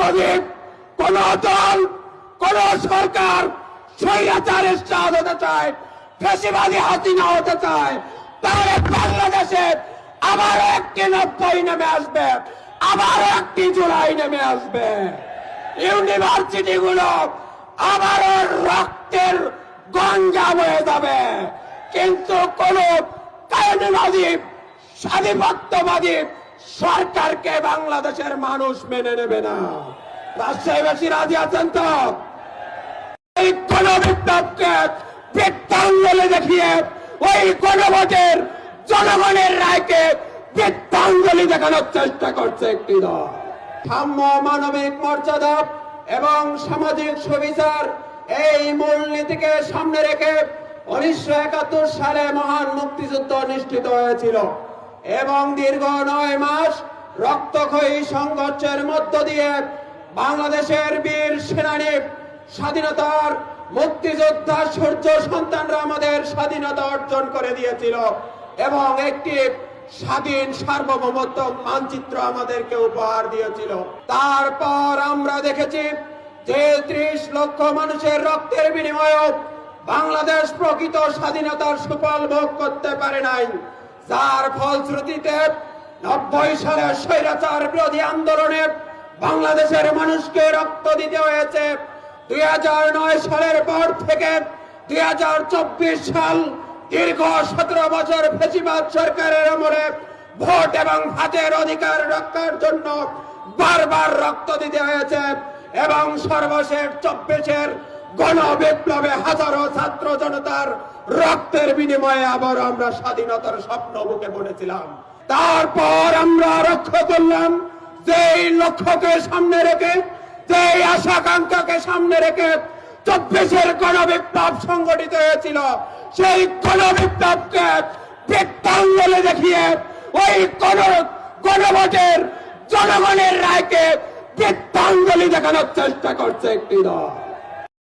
যদি কোন দল কোন সরকার স্বৈরাচারের স্বাদ হতে চায়, ফ্যাসিবাদী হাসিনা হতে চায়, তাহলে বাংলাদেশে আবারও একটি 90 নেমে আসবে, আবারও একটি জুলাই নেমে আসবে। ইউনিভার্সিটি গুলো আবারও রক্তের গঞ্জাম হয়ে যাবে। কিন্তু কোন কায়দাবাদী স্বাধিপত্যবাদী সরকারকে বাংলাদেশের মানুষ মেনে নেবে না। রাজশাহীবাসী রাজি আছেন তো? এই গণবিপ্লবকে বৃত্তাঙ্গলে দেখিয়ে ওই গণভোটের জনগণের রায়কে বৃত্তাঙ্গলি দেখানোর চেষ্টা করছে একটি দল। সাম্য, মানবিক মর্যাদা এবং সামাজিক সুবিচার এই মূলনীতিকে সামনে রেখে 1971 সালে মহান মুক্তিযুদ্ধ অনুষ্ঠিত হয়েছিল এবং দীর্ঘ 9 মাস রক্তক্ষয়ী সংঘর্ষের মধ্য দিয়ে বাংলাদেশের বীর সেনানী, স্বাধীনতার মুক্তিযোদ্ধা সূর্য সন্তানরা আমাদের স্বাধীনতা অর্জন করে দিয়েছিল এবং একটি স্বাধীন সার্বভৌমত্ব মানচিত্র আমাদেরকে উপহার দিয়েছিল। তারপর আমরা দেখেছি যে 30 লক্ষ মানুষের রক্তের বিনিময়ে বাংলাদেশ প্রকৃত স্বাধীনতার সুফল ভোগ করতে পারে নাই, যার ফলশ্রুতিতে 90 সালের স্বৈরাচার বিরোধী আন্দোলনে বাংলাদেশের মানুষকে রক্ত দিতে হয়েছে। 2009 সালের পর থেকে 2024 সাল দীর্ঘ 17 বছর ফ্যাসিবাদ সরকারের আমলে ভোট এবং ভাতের অধিকার রক্ষার জন্য বারবার রক্ত দিতে হয়েছে এবং সর্বশেষ 24-এর গণবিপ্লবে হাজারো ছাত্র জনতার রক্তের বিনিময়ে আবার আমরা স্বাধীনতার স্বপ্ন বুকে পড়েছিলাম। তারপর আমরা লক্ষ্য করলাম যে এই লক্ষ্যকে সামনে রেখে, যে আশাকাঙ্ক্ষাকে সামনে রেখে 24-এর গণবিপ্লব সংগঠিত হয়েছিল, সেই গণবিপ্লবকে বৃত্তাঙ্গলে দেখিয়ে ওই গণভোটের জনগণের রায়কে বৃত্তাঙ্গলি দেখানোর চেষ্টা করছে একটি দল।